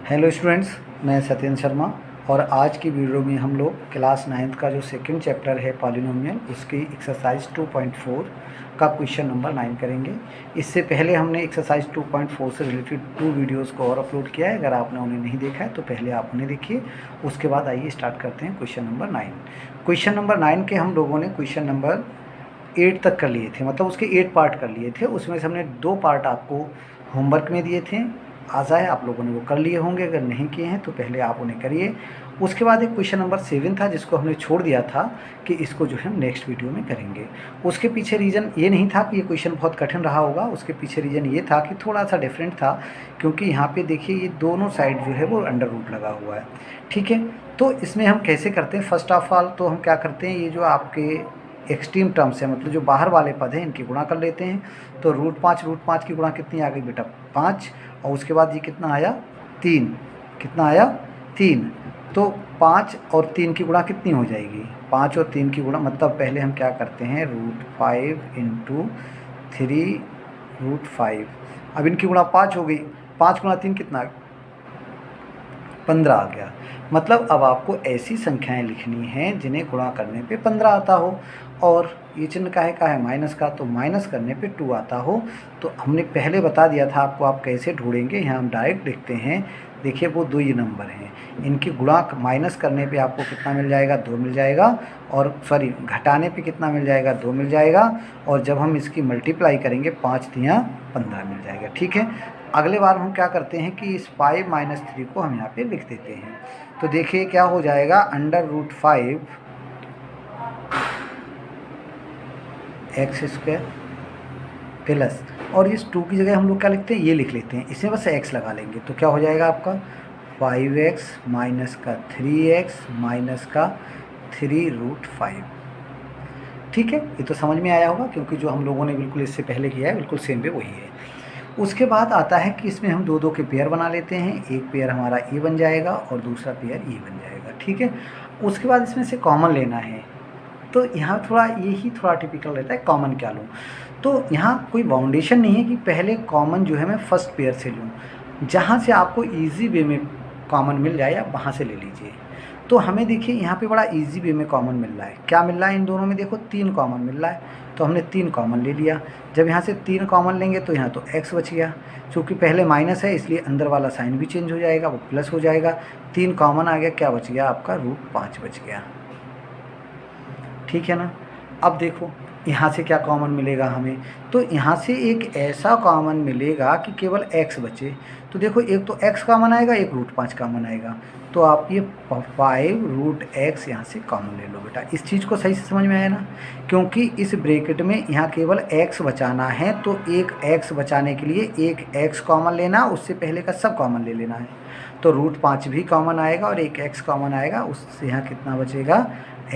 Hello students, मैं सत्येंद्र शर्मा और आज की वीडियो में हम लोग क्लास 9th का जो सेकंड चैप्टर है पॉलिनोमियल उसकी एक्सरसाइज 2.4 का क्वेश्चन नंबर 9 करेंगे। इससे पहले हमने एक्सरसाइज 2.4 से रिलेटेड 2 वीडियोस को और अपलोड किया है। अगर आपने उन्हें नहीं देखा है तो पहले आप उन्हें देखिए, उसके बाद आइए स्टार्ट करते हैं क्वेश्चन नंबर 9। क्वेश्चन नंबर 9 के हम लोगों ने क्वेश्चन नंबर 8 तक कर लिए थे, मतलब उसके 8 पार्ट कर लिए थे। उसमें से हमने 2 पार्ट आपको होमवर्क में दिए थे, आशा है आप लोगों ने वो कर लिए होंगे। अगर नहीं किए हैं तो पहले आप उन्हें करिए। उसके बाद एक क्वेश्चन नंबर 7 था जिसको हमने छोड़ दिया था कि इसको जो है हम नेक्स्ट वीडियो में करेंगे। उसके पीछे रीज़न ये नहीं था कि ये क्वेश्चन बहुत कठिन रहा होगा, उसके पीछे रीज़न ये था कि थोड़ा सा डिफरेंट था, क्योंकि यहाँ पे देखिए ये दोनों साइड जो है वो अंडर रूट लगा हुआ है। ठीक है, तो इसमें हम कैसे करते हैं? फर्स्ट ऑफ ऑल तो हम क्या करते हैं, ये जो आपके एक्सट्रीम टर्म्स है, मतलब जो बाहर वाले पद हैं, इनकी गुणा कर लेते हैं। तो रूट 5 की गुणा कितनी आ गई बेटा? 5। और उसके बाद ये कितना आया? 3। कितना आया? 3। तो 5 और 3 की गुणा कितनी हो जाएगी? 5 और 3 की गुणा, मतलब पहले हम क्या करते हैं, √5 इंटू 3√5। अब इनकी गुणा 5 हो गई, 5 गुणा 3 कितना? 15 आ गया। मतलब अब आपको ऐसी संख्याएं लिखनी हैं जिन्हें गुणा करने पे 15 आता हो, और ये चिन्ह का है माइनस का, तो माइनस करने पे 2 आता हो। तो हमने पहले बता दिया था आपको आप कैसे ढूंढेंगे। यहाँ हम डायरेक्ट लिखते हैं, देखिए वो 2 ये नंबर हैं, इनकी गुणा माइनस करने पे आपको कितना मिल जाएगा? 2 मिल जाएगा। और सॉरी, घटाने पे कितना मिल जाएगा? 2 मिल जाएगा। और जब हम इसकी मल्टीप्लाई करेंगे 5 तियाँ 15 मिल जाएगा। ठीक है, अगले बार हम क्या करते हैं कि इस 5 - 3 को हम यहाँ पे लिख देते हैं। तो देखिए क्या हो जाएगा, √5 x² प्लस, और इस 2 की जगह हम लोग क्या लिखते हैं, ये लिख लेते हैं, इसमें बस x लगा लेंगे। तो क्या हो जाएगा आपका 5x माइनस का 3x माइनस का 3√5। ठीक है, ये तो समझ में आया होगा, क्योंकि जो हम लोगों ने बिल्कुल इससे पहले किया है बिल्कुल सेम वे वही है। उसके बाद आता है कि इसमें हम 2-2 के पेयर बना लेते हैं। एक पेयर हमारा ए बन जाएगा और दूसरा पेयर ई बन जाएगा। ठीक है, उसके बाद इसमें से कॉमन लेना है। तो यहाँ थोड़ा यही थोड़ा टिपिकल रहता है, कॉमन क्या लूँ। तो यहाँ कोई बाउंडेशन नहीं है कि पहले कॉमन जो है मैं फर्स्ट पेयर से लूँ, जहाँ से आपको ईजी वे में कॉमन मिल जाए आप वहाँ से ले लीजिए। तो हमें देखिए यहाँ पे बड़ा इजी वे में कॉमन मिल रहा है। क्या मिल रहा है इन दोनों में? देखो 3 कॉमन मिल रहा है, तो हमने 3 कॉमन ले लिया। जब यहाँ से 3 कॉमन लेंगे तो यहाँ तो x बच गया, चूँकि पहले माइनस है इसलिए अंदर वाला साइन भी चेंज हो जाएगा, वो प्लस हो जाएगा। 3 कॉमन आ गया, क्या बच गया आपका? √5 बच गया। ठीक है ना। अब देखो यहाँ से क्या कॉमन मिलेगा हमें, तो यहाँ से एक ऐसा कॉमन मिलेगा कि केवल x बचे। तो देखो एक तो x कॉमन आएगा, एक √5 कॉमन आएगा। तो आप ये 5√x यहाँ से कॉमन ले लो बेटा। इस चीज़ को सही से समझ में आया ना, क्योंकि इस ब्रैकेट में यहाँ केवल x बचाना है, तो एक x बचाने के लिए एक x कॉमन लेना, उससे पहले का सब कॉमन ले लेना है। तो √5 भी कॉमन आएगा और एक x कॉमन आएगा, उससे यहाँ कितना बचेगा?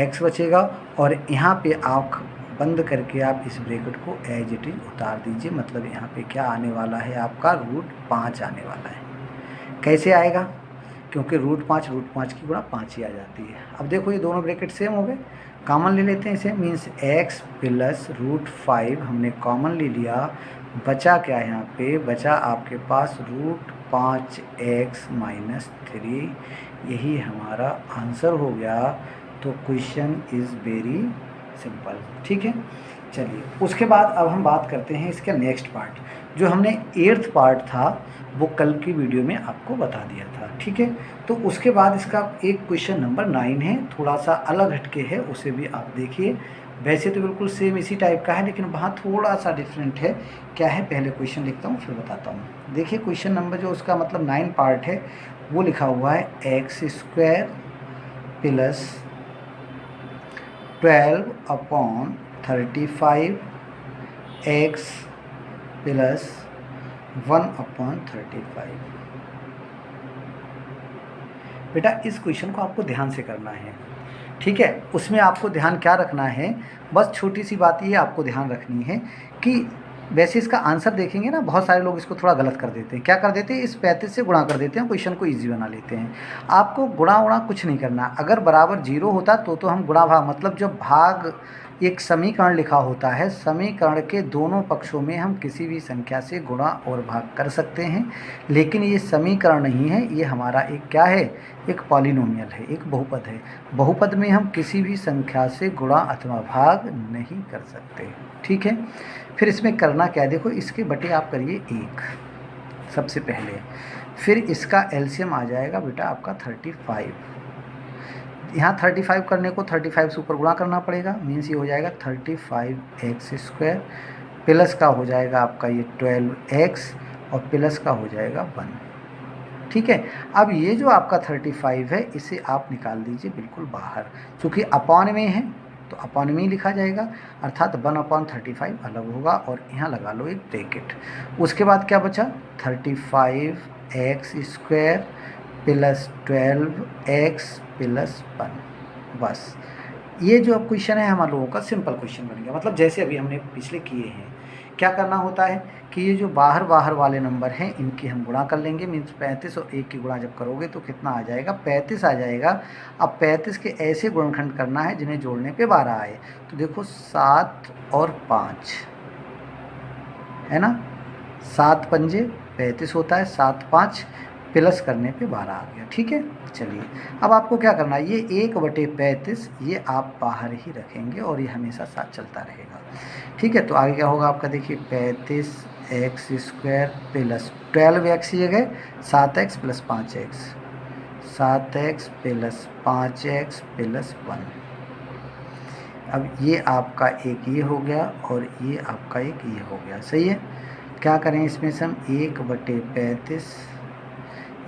x बचेगा। और यहाँ पे आँख बंद करके आप इस ब्रैकेट को एज इट इज उतार दीजिए, मतलब यहाँ पे क्या आने वाला है आपका? √5 आने वाला है। कैसे आएगा? क्योंकि √5 की गुणा 5 ही आ जाती है। अब देखो ये दोनों ब्रैकेट सेम हो गए, कॉमन ले लेते हैं इसे, मीन्स x प्लस √5 हमने कॉमन ले लिया। बचा क्या यहाँ पे? बचा आपके पास √5x माइनस 3, यही हमारा आंसर हो गया। तो क्वेश्चन इज़ वेरी सिंपल। ठीक है, चलिए उसके बाद अब हम बात करते हैं इसका नेक्स्ट पार्ट। जो हमने 8th पार्ट था वो कल की वीडियो में आपको बता दिया था। ठीक है, तो उसके बाद इसका एक क्वेश्चन नंबर 9 है, थोड़ा सा अलग हटके है, उसे भी आप देखिए। वैसे तो बिल्कुल सेम इसी टाइप का है, लेकिन वहाँ थोड़ा सा डिफरेंट है। क्या है, पहले क्वेश्चन लिखता हूँ फिर बताता हूँ। देखिए क्वेश्चन नंबर जो उसका मतलब 9 पार्ट है वो लिखा हुआ है x² प्लस 12/35 x प्लस 1/35। बेटा इस क्वेश्चन को आपको ध्यान से करना है। ठीक है, उसमें आपको ध्यान क्या रखना है, बस छोटी सी बात ये आपको ध्यान रखनी है कि वैसे इसका आंसर देखेंगे ना, बहुत सारे लोग इसको थोड़ा गलत कर देते हैं। क्या कर देते हैं? इस 35 से गुणा कर देते हैं, क्वेश्चन को इजी बना लेते हैं। आपको गुणा उणा कुछ नहीं करना। अगर बराबर 0 होता तो हम गुणा भाग, मतलब जब भाग एक समीकरण लिखा होता है, समीकरण के दोनों पक्षों में हम किसी भी संख्या से गुणा और भाग कर सकते हैं, लेकिन ये समीकरण नहीं है, ये हमारा एक क्या है, एक पॉलिनोमियल है, एक बहुपद है। बहुपद में हम किसी भी संख्या से गुणा अथवा भाग नहीं कर सकते, ठीक है। फिर इसमें करना क्या है, देखो इसके बटे आप करिए 1 सबसे पहले, फिर इसका एलसीएम आ जाएगा बेटा आपका 35। यहाँ 35 करने को 35 से ऊपर गुणा करना पड़ेगा, मीन्स ये हो जाएगा 35x² प्लस का हो जाएगा आपका ये 12x और प्लस का हो जाएगा 1, ठीक है। अब ये जो आपका 35 है इसे आप निकाल दीजिए बिल्कुल बाहर, क्योंकि अपॉन में है तो अपॉन में ही लिखा जाएगा, अर्थात 1/35 अलग होगा और यहाँ लगा लो एक ब्रैकेट। उसके बाद क्या बचा, 35x² प्लस 12x प्लस 1, बस। ये जो अब क्वेश्चन है हमारे लोगों का सिंपल क्वेश्चन बन गया, मतलब जैसे अभी हमने पिछले किए हैं। क्या करना होता है कि ये जो बाहर वाले नंबर हैं इनकी हम गुणा कर लेंगे, मीन्स 35 और 1 की गुणा जब करोगे तो कितना आ जाएगा, 35 आ जाएगा। अब 35 के ऐसे गुणनखंड करना है जिन्हें जोड़ने पे 12 आए, तो देखो 7 और 5 है ना, 7 पंजे 35 होता है, 7 5 प्लस करने पे 12 आ गया, ठीक है। चलिए अब आपको क्या करना है, ये 1/35 ये आप बाहर ही रखेंगे और ये हमेशा साथ चलता रहेगा, ठीक है। तो आगे क्या होगा आपका, देखिए 35x² प्लस 12x ये गए 7x plus 5x, 7x plus 5x plus 1। अब ये आपका एक ये हो गया और ये आपका एक ये हो गया, सही है। क्या करें इसमें से हम 1/35,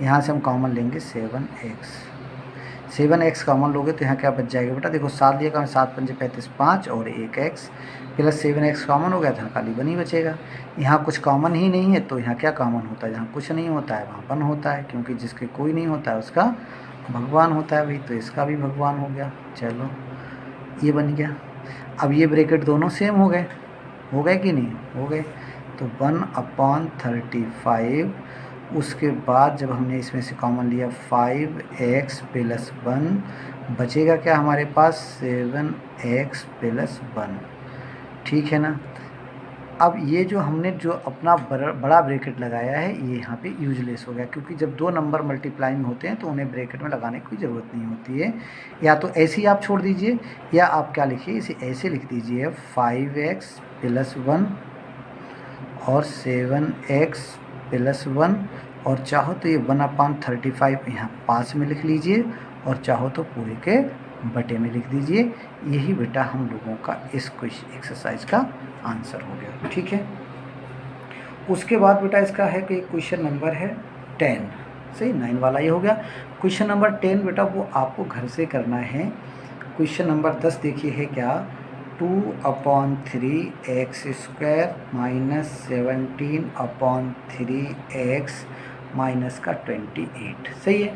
यहाँ से हम कॉमन लेंगे 7x कॉमन लोगे तो यहाँ क्या बच जाएगा बेटा, देखो 7 लिया का 7 पंजे 35 5 और 1x प्लस 7x कॉमन हो गया था, खाली 1 ही बचेगा। यहाँ कुछ कॉमन ही नहीं है तो यहाँ क्या कॉमन होता है, जहाँ कुछ नहीं होता है वहाँ 1 होता है, क्योंकि जिसके कोई नहीं होता है उसका भगवान होता है भाई, तो इसका भी भगवान हो गया। चलो ये बन गया। अब ये ब्रैकेट दोनों सेम हो गए कि नहीं, हो गए। तो 1/35, उसके बाद जब हमने इसमें से कॉमन लिया 5x प्लस 1, बचेगा क्या हमारे पास 7x प्लस 1, ठीक है ना। अब ये जो हमने जो अपना बड़ा ब्रैकेट लगाया है ये यहाँ पे यूजलेस हो गया, क्योंकि जब दो नंबर मल्टीप्लाई में होते हैं तो उन्हें ब्रैकेट में लगाने की ज़रूरत नहीं होती है। या तो ऐसे ही आप छोड़ दीजिए, या आप क्या लिखिए, इसे ऐसे लिख दीजिए 5x प्लस 1 और 7x प्लस 1, और चाहो तो ये 1/35 यहाँ पास में लिख लीजिए, और चाहो तो पूरे के बटे में लिख दीजिए। यही बेटा हम लोगों का इस क्वेश्चन एक्सरसाइज का आंसर हो गया, ठीक है। उसके बाद बेटा इसका है कि क्वेश्चन नंबर है 10, सही 9 वाला ये हो गया। क्वेश्चन नंबर 10 बेटा वो आपको घर से करना है। क्वेश्चन नंबर 10 देखिए है क्या, 2/3x² माइनस 17/3x माइनस का 28, सही है।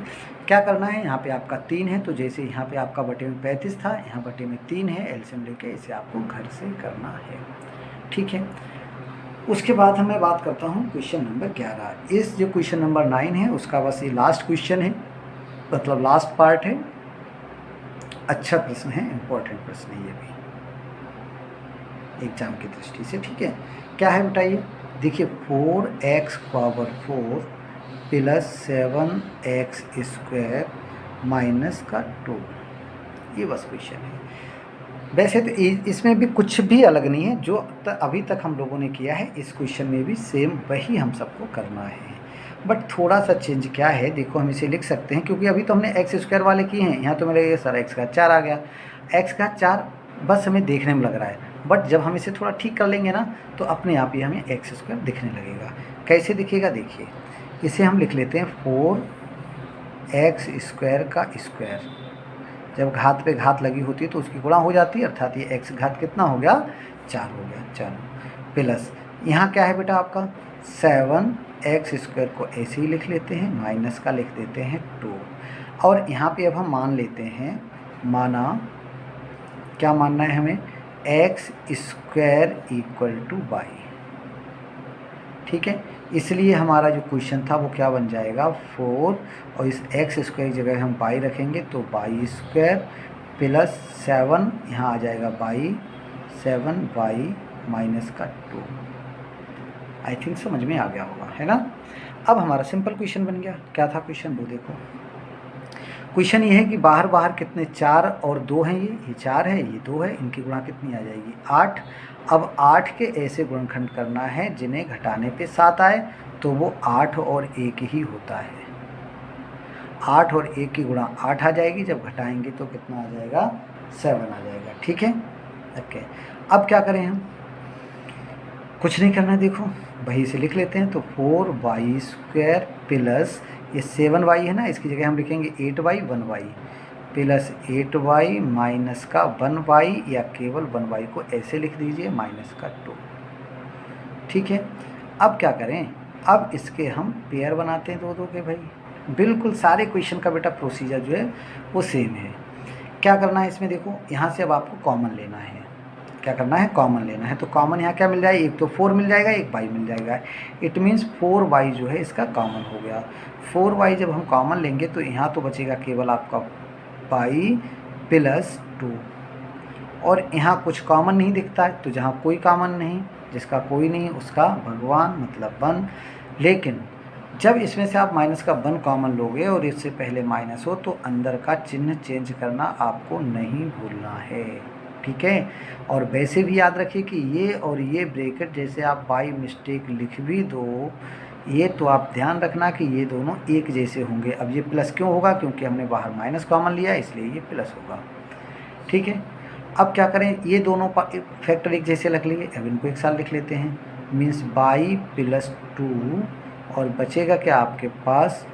क्या करना है, यहाँ पे आपका 3 है तो जैसे यहाँ पे आपका बटे में 35 था, यहाँ बटे में 3 है, एलसीएम लेके इसे आपको घर से करना है, ठीक है। उसके बाद मैं बात करता हूँ क्वेश्चन नंबर 11। इस जो क्वेश्चन नंबर 9 है उसका बस ये लास्ट क्वेश्चन है, मतलब लास्ट पार्ट है। अच्छा प्रश्न है, इम्पोर्टेंट प्रश्न है ये भी एग्जाम की दृष्टि से, ठीक है। क्या है बताइए, देखिए 4x⁴ प्लस 7x² माइनस का 2, ये बस क्वेश्चन है। वैसे तो इसमें भी कुछ भी अलग नहीं है, जो अभी तक हम लोगों ने किया है इस क्वेश्चन में भी सेम वही हम सबको करना है। बट थोड़ा सा चेंज क्या है, देखो हम इसे लिख सकते हैं, क्योंकि अभी तो हमने x² वाले किए हैं, यहाँ तो मेरे ये सर x⁴ आ गया, x⁴ बस हमें देखने में लग रहा है, बट जब हम इसे थोड़ा ठीक कर लेंगे ना तो अपने आप ही हमें x² दिखने लगेगा। कैसे दिखेगा, देखिए इसे हम लिख लेते हैं 4x² का स्क्वायर। जब घात पे घात लगी होती है तो उसकी गुणा हो जाती है, अर्थात ये x घात कितना हो गया, 4 हो गया। चलो प्लस यहाँ क्या है बेटा आपका 7x² को ऐसे ही लिख लेते हैं, माइनस का लिख देते हैं 2, और यहाँ पे अब हम मान लेते हैं, माना क्या मानना है हमें, x² = y, ठीक है। इसलिए हमारा जो क्वेश्चन था वो क्या बन जाएगा 4, और इस x² की जगह हम y रखेंगे तो y² प्लस 7 यहाँ आ जाएगा y 7y माइनस का 2। आई थिंक समझ में आ गया होगा, है ना। अब हमारा सिंपल क्वेश्चन बन गया। क्या था क्वेश्चन, वो देखो। क्वेश्चन ये है कि बाहर बाहर कितने 4 और 2 हैं, ये 4 है, ये 2 है, इनकी गुणा कितनी आ जाएगी 8। अब 8 के ऐसे गुणनखंड करना है जिन्हें घटाने पे 7 आए, तो वो 8 और 1 ही होता है। 8 और 1 की गुणा 8 आ जाएगी, जब घटाएंगे तो कितना आ जाएगा 7 आ जाएगा। ठीक है, ओके। अब क्या करें हम, कुछ नहीं करना है, देखो वही से लिख लेते हैं। तो 4y² प्लस ये 7y है ना, इसकी जगह हम लिखेंगे 8y 1y plus 8y minus का 1y, या केवल 1y को ऐसे लिख दीजिए माइनस का 2। ठीक है, अब क्या करें, अब इसके हम पेयर बनाते हैं दो दो के भाई। बिल्कुल सारे क्वेश्चन का बेटा प्रोसीजर जो है वो सेम है। क्या करना है इसमें, देखो यहाँ से अब आपको कॉमन लेना है। क्या करना है, कॉमन लेना है। तो कॉमन यहाँ क्या मिल जाएगा, एक तो 4 मिल जाएगा, एक y मिल जाएगा। इट मीन्स 4y जो है इसका कॉमन हो गया। 4y जब हम कॉमन लेंगे तो यहाँ तो बचेगा केवल आपका y प्लस 2, और यहाँ कुछ कॉमन नहीं दिखता है, तो जहाँ कोई कॉमन नहीं, जिसका कोई नहीं उसका भगवान, मतलब 1। लेकिन जब इसमें से आप माइनस का 1 कॉमन लोगे और इससे पहले माइनस हो, तो अंदर का चिन्ह चेंज करना आपको नहीं भूलना है। ठीक है, और वैसे भी याद रखिए कि ये और ये ब्रैकेट जैसे आप बाई मिस्टेक लिख भी दो, ये तो आप ध्यान रखना कि ये दोनों एक जैसे होंगे। अब ये प्लस क्यों होगा, क्योंकि हमने बाहर माइनस कॉमन लिया इसलिए ये प्लस होगा। ठीक है, अब क्या करें, ये दोनों फैक्टर एक जैसे रख लिए, अब इनको एक साथ लिख लेते हैं। मीन्स y प्लस 2, और बचेगा क्या आपके पास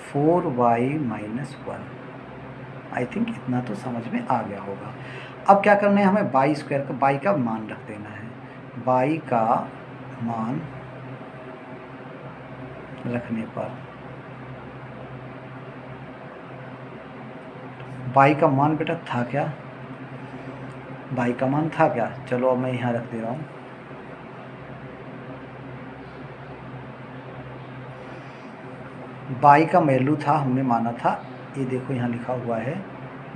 4y माइनस 1। आई थिंक इतना तो समझ में आ गया होगा। अब क्या करना है, हमें y का मान रख देना है। y का मान रखने पर y का मान बेटा था क्या, y का मान था क्या, चलो अब मैं यहाँ रख दे रहा हूँ। y का वैल्यू था, हमने माना था, ये देखो यहाँ लिखा हुआ है,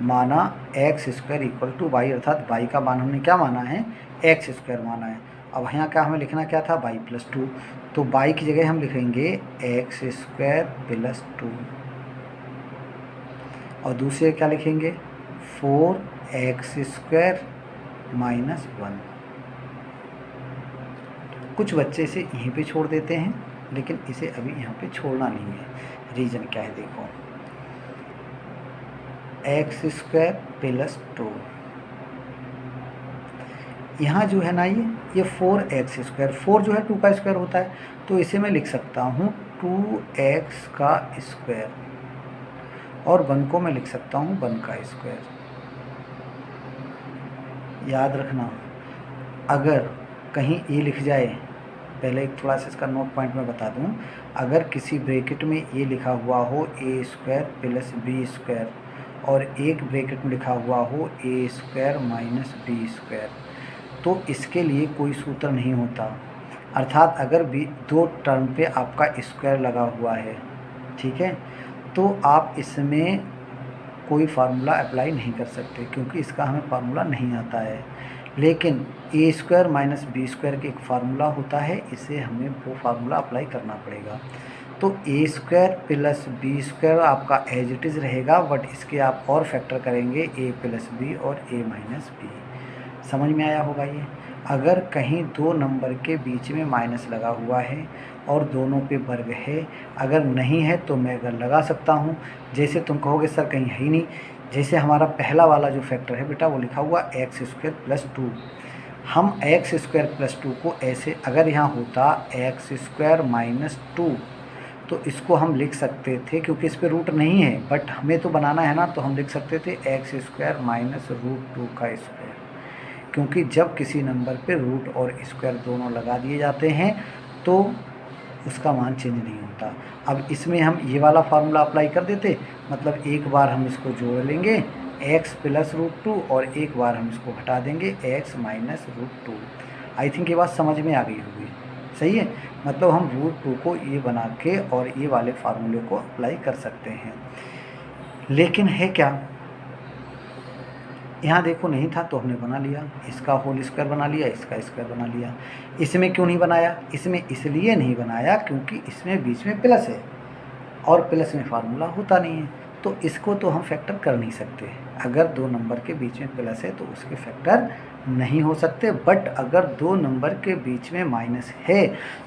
माना x² इक्वल टू y, अर्थात y का मान हमने क्या माना है, x² माना है। अब यहाँ क्या हमें लिखना क्या था, y प्लस 2, तो y की जगह हम लिखेंगे x² प्लस 2, और दूसरे क्या लिखेंगे 4x² माइनस 1। कुछ बच्चे इसे यहीं पे छोड़ देते हैं, लेकिन इसे अभी यहाँ पे छोड़ना नहीं है। रीज़न क्या है, देखो x² प्लस 2, यहाँ जो है ना ये 4x², 4 जो है 2 का स्क्वायर होता है, तो इसे मैं लिख सकता हूँ 2x का स्क्वायर, और 1 को मैं लिख सकता हूँ 1 का स्क्वायर। याद रखना, अगर कहीं ये लिख जाए, पहले एक थोड़ा सा इसका नोट पॉइंट में बता दूं, अगर किसी ब्रैकेट में ये लिखा हुआ हो a² प्लस b², और एक ब्रैकेट में लिखा हुआ हो a² माइनस b², तो इसके लिए कोई सूत्र नहीं होता। अर्थात अगर भी दो टर्म पे आपका स्क्वायर लगा हुआ है, ठीक है, तो आप इसमें कोई फार्मूला अप्लाई नहीं कर सकते, क्योंकि इसका हमें फार्मूला नहीं आता है। लेकिन a² माइनस b² का एक फार्मूला होता है, इसे हमें वो फार्मूला अप्लाई करना पड़ेगा। तो a² प्लस b² आपका एज इट इज़ रहेगा, बट इसके आप और फैक्टर करेंगे a प्लस b और a माइनस b। समझ में आया होगा ये। अगर कहीं दो नंबर के बीच में माइनस लगा हुआ है और दोनों पे वर्ग है, अगर नहीं है तो मैं अगर लगा सकता हूँ, जैसे तुम कहोगे सर कहीं है ही नहीं, जैसे हमारा पहला वाला जो फैक्टर है बेटा वो लिखा हुआ x² प्लस 2, हम x² प्लस 2 को ऐसे, अगर यहाँ होता x² माइनस 2, तो इसको हम लिख सकते थे, क्योंकि इस पर रूट नहीं है, बट हमें तो बनाना है ना, तो हम लिख सकते थे x² माइनस √2 का स्क्वायर, क्योंकि जब किसी नंबर पे रूट और स्क्वायर दोनों लगा दिए जाते हैं तो उसका मान चेंज नहीं होता। अब इसमें हम ये वाला फार्मूला अप्लाई कर देते, मतलब एक बार हम इसको जोड़ लेंगे x प्लस √2, और एक बार हम इसको घटा देंगे x माइनस √2। आई थिंक ये बात समझ में आ गई होगी, सही है। मतलब हम √2 को ये बना के और ये वाले फार्मूले को अप्लाई कर सकते हैं। लेकिन है क्या, यहाँ देखो नहीं था तो हमने बना लिया, इसका होल स्क्वायर बना लिया, इसका स्क्वायर बना लिया। इसमें क्यों नहीं बनाया? इसमें इसलिए नहीं बनाया क्योंकि इसमें बीच में प्लस है और प्लस में फार्मूला होता नहीं है, तो इसको तो हम फैक्टर कर नहीं सकते। अगर दो नंबर के बीच में प्लस है तो उसके फैक्टर नहीं हो सकते, बट अगर दो नंबर के बीच में माइनस है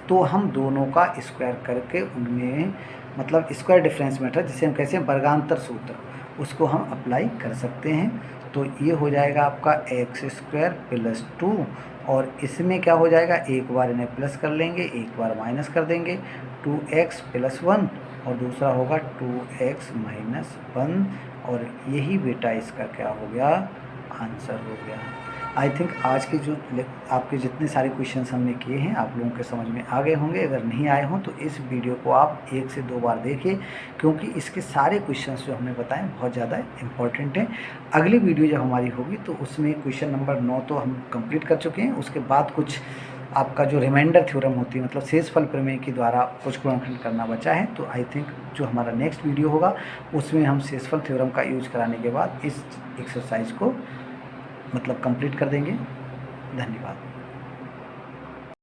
तो हम दोनों का स्क्वायर करके उनमें मतलब स्क्वायर डिफरेंस मेथड जिसे हम कहते हैं वर्गांतर सूत्र, उसको हम अप्लाई कर सकते हैं। तो ये हो जाएगा आपका एक्स स्क्वायर प्लस 2, और इसमें क्या हो जाएगा, एक बार इन्हें प्लस कर लेंगे, एक बार माइनस कर देंगे, 2x प्लस 1 और दूसरा होगा 2x माइनस 1, और यही बेटा इसका क्या हो गया, आंसर हो गया। आई थिंक आज के जो आपके जितने सारे क्वेश्चंस हमने किए हैं आप लोगों के समझ में आ गए होंगे। अगर नहीं आए हों तो इस वीडियो को आप 1 से 2 बार देखिए, क्योंकि इसके सारे क्वेश्चंस जो हमने बताए बहुत ज़्यादा इम्पॉर्टेंट हैं। अगली वीडियो जब हमारी होगी तो उसमें क्वेश्चन नंबर 9 तो हम कंप्लीट कर चुके हैं, उसके बाद कुछ आपका जो रिमाइंडर थ्योरम होती है मतलब शेषफल प्रमेय के द्वारा कुछ गुणनखंड करना बचा है। तो आई थिंक जो हमारा नेक्स्ट वीडियो होगा उसमें हम शेषफल थ्योरम का यूज कराने के बाद इस एक्सरसाइज को मतलब कंप्लीट कर देंगे। धन्यवाद।